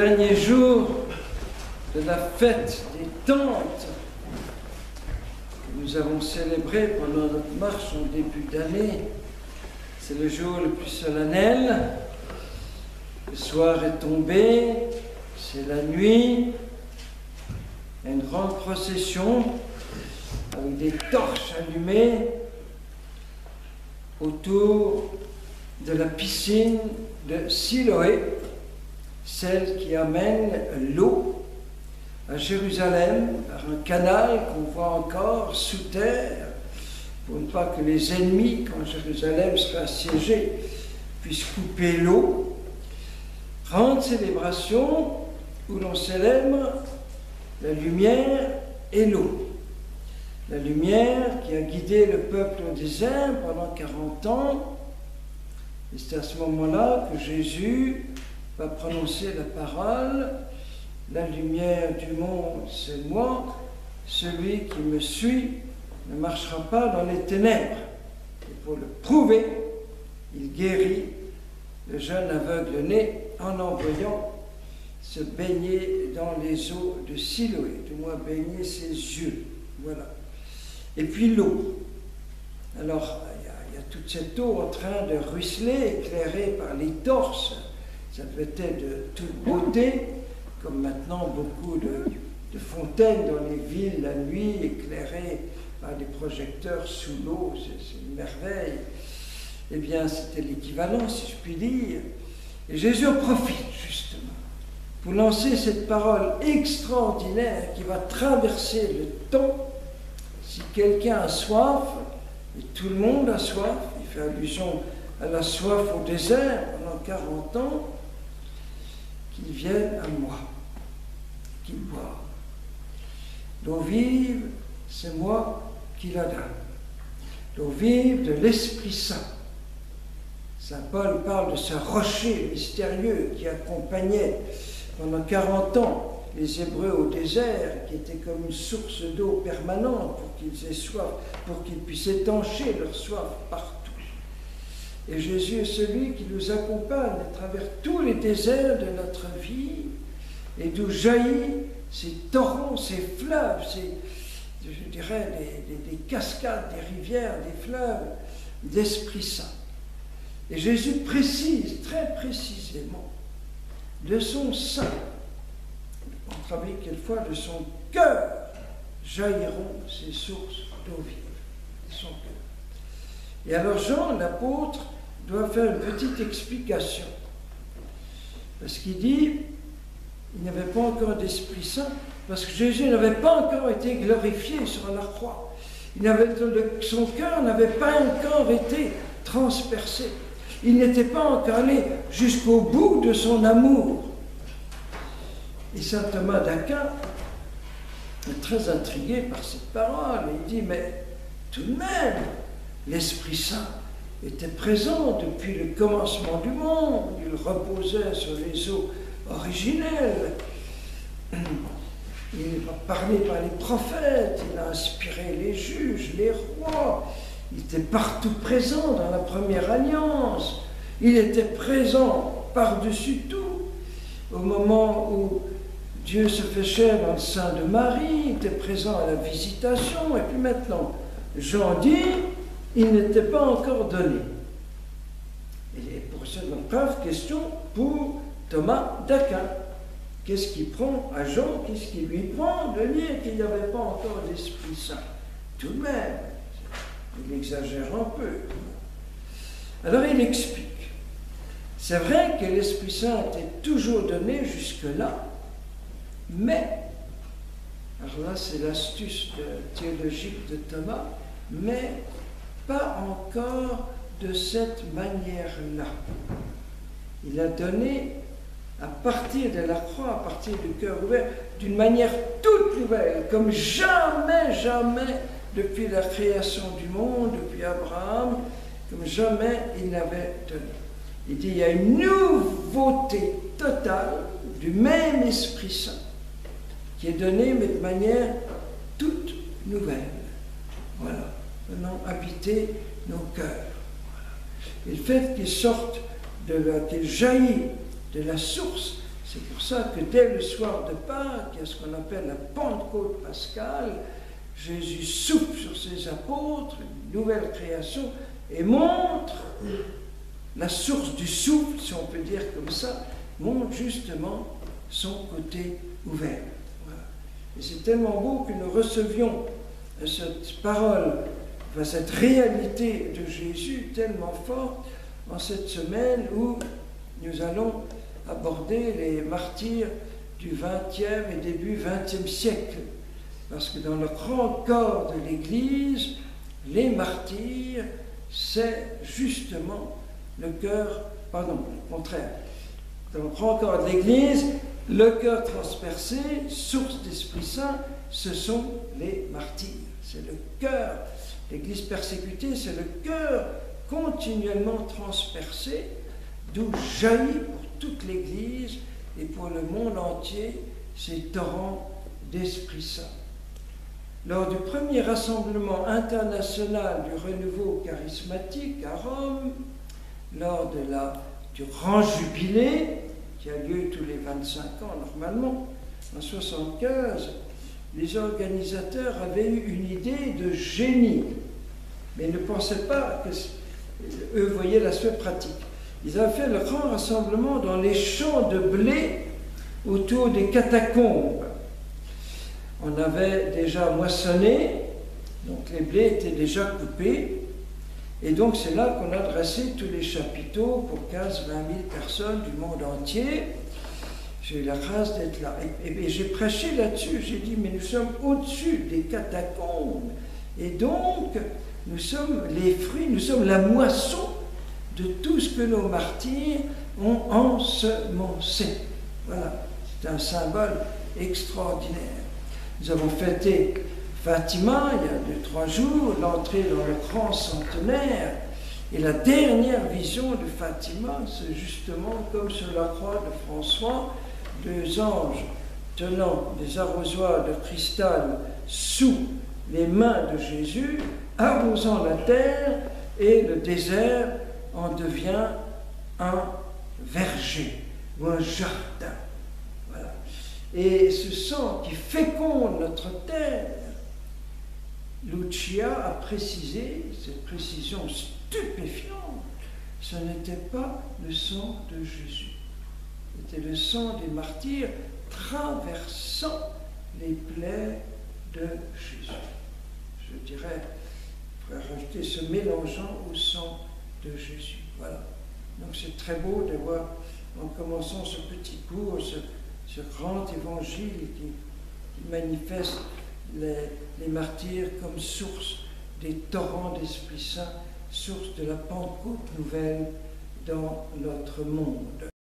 dernier jour de la fête des tentes que nous avons célébrée pendant notre marche en début d'année. C'est le jour le plus solennel. Le soir est tombé, c'est la nuit. Il y a une grande procession avec des torches allumées autour de la piscine de Siloé, celle qui amène l'eau à Jérusalem par un canal qu'on voit encore sous terre, pour ne pas que les ennemis, quand Jérusalem sera assiégée, puissent couper l'eau. Grande célébration où l'on célèbre la lumière et l'eau. La lumière qui a guidé le peuple au désert pendant 40 ans. Et c'est à ce moment-là que Jésus va prononcer la parole « La lumière du monde, c'est moi. Celui qui me suit ne marchera pas dans les ténèbres. » Et pour le prouver, il guérit le jeune aveugle-né en envoyant se baigner dans les eaux de Siloé, du moins baigner ses yeux. Voilà. Et puis l'eau. Alors, il y a toute cette eau en train de ruisseler, éclairée par les torches. Ça devait être de toute beauté, comme maintenant beaucoup de fontaines dans les villes la nuit, éclairées par des projecteurs sous l'eau. C'est une merveille. Eh bien, c'était l'équivalent, si je puis dire. Et Jésus en profite, justement, pour lancer cette parole extraordinaire qui va traverser le temps. Si quelqu'un a soif, et tout le monde a soif, il fait allusion à la soif au désert pendant 40 ans, qu'il vienne à moi, qu'il boive. L'eau vive, c'est moi qui la donne. L'eau vive de l'Esprit Saint. Saint Paul parle de ce rocher mystérieux qui accompagnait pendant 40 ans les Hébreux au désert, qui était comme une source d'eau permanente pour qu'ils aient soif, pour qu'ils puissent étancher leur soif partout. Et Jésus est celui qui nous accompagne à travers tous les déserts de notre vie et d'où jaillissent ces torrents, ces fleuves, je dirais des cascades, des rivières, des fleuves d'Esprit Saint. Et Jésus précise très précisément de son sein, on travaille quelquefois de son cœur, jailliront ces sources d'eau vive. De son cœur. Et alors Jean, l'apôtre, doit faire une petite explication. Parce qu'il dit, il n'avait pas encore d'Esprit Saint, parce que Jésus n'avait pas encore été glorifié sur la croix. Son cœur n'avait pas encore été transpercé. Il n'était pas encore allé jusqu'au bout de son amour. Et saint Thomas d'Aquin est très intrigué par cette parole. Il dit, mais tout de même, l'Esprit Saint était présent depuis le commencement du monde. Il reposait sur les eaux originelles. Il a parlé par les prophètes, il a inspiré les juges, les rois. Il était partout présent dans la première alliance. Il était présent par-dessus tout. Au moment où Dieu se fait chair dans le sein de Marie, il était présent à la visitation. Et puis maintenant, Jean dit, il n'était pas encore donné. Et pour cette brève question pour Thomas d'Aquin. Qu'est-ce qui prend à Jean, qu'est-ce qui lui prend de dire qu'il n'y avait pas encore d'Esprit Saint? Tout de même, il exagère un peu. Alors il explique. C'est vrai que l'Esprit Saint était toujours donné jusque-là, mais, alors là c'est l'astuce théologique de Thomas, mais pas encore de cette manière-là. Il a donné à partir de la croix, à partir du cœur ouvert, d'une manière toute nouvelle, comme jamais, jamais, depuis la création du monde, depuis Abraham, comme jamais il n'avait donné. Il dit, il y a une nouveauté totale du même Esprit Saint qui est donné, mais de manière toute nouvelle. Voilà, venant habiter nos cœurs. Voilà. Et le fait qu'il sorte qu'il jaillit de la source, C'est pour ça que dès le soir de Pâques, il y a ce qu'on appelle la Pentecôte pascale, Jésus souffle sur ses apôtres, une nouvelle création, et montre la source du souffle, si on peut dire comme ça, montre justement son côté ouvert. Voilà. Et c'est tellement beau que nous recevions cette parole, cette réalité de Jésus tellement forte en cette semaine où nous allons aborder les martyrs du XXe et début XXe siècle. Parce que dans le grand corps de l'Église, les martyrs, c'est justement le cœur, pardon, le contraire. Dans le grand corps de l'Église, le cœur transpercé, source d'Esprit Saint, ce sont les martyrs. C'est le cœur. L'Église persécutée, c'est le cœur continuellement transpercé, d'où jaillit pour toute l'Église et pour le monde entier ces torrents d'Esprit Saint. Lors du premier rassemblement international du renouveau charismatique à Rome, lors du grand jubilé, qui a lieu tous les 25 ans normalement, en 1975, les organisateurs avaient eu une idée de génie, mais ne pensaient pas que eux voyaient l'aspect pratique. Ils avaient fait le grand rassemblement dans les champs de blé autour des catacombes. On avait déjà moissonné, donc les blés étaient déjà coupés, et donc c'est là qu'on a dressé tous les chapiteaux pour 15-20 000 personnes du monde entier. J'ai eu la grâce d'être là. Et j'ai prêché là-dessus, j'ai dit, mais nous sommes au-dessus des catacombes, et donc nous sommes les fruits, nous sommes la moisson de tout ce que nos martyrs ont ensemencé. Voilà, c'est un symbole extraordinaire. Nous avons fêté Fatima il y a 2-3 jours, l'entrée dans le grand centenaire, et la dernière vision de Fatima, c'est justement comme sur la croix de François, 2 anges tenant des arrosoirs de cristal sous les mains de Jésus, arrosant la terre, et le désert en devient un verger ou un jardin. Voilà. Et ce sang qui féconde notre terre, Lucia a précisé, cette précision stupéfiante, ce n'était pas le sang de Jésus, c'était le sang des martyrs traversant les plaies de Jésus. Je dirais, il faudrait rajouter se mélangeant au sang de Jésus. Voilà. Donc c'est très beau de voir, en commençant ce petit cours, ce grand évangile qui manifeste les martyrs comme source des torrents d'Esprit Saint, source de la Pentecôte nouvelle dans notre monde.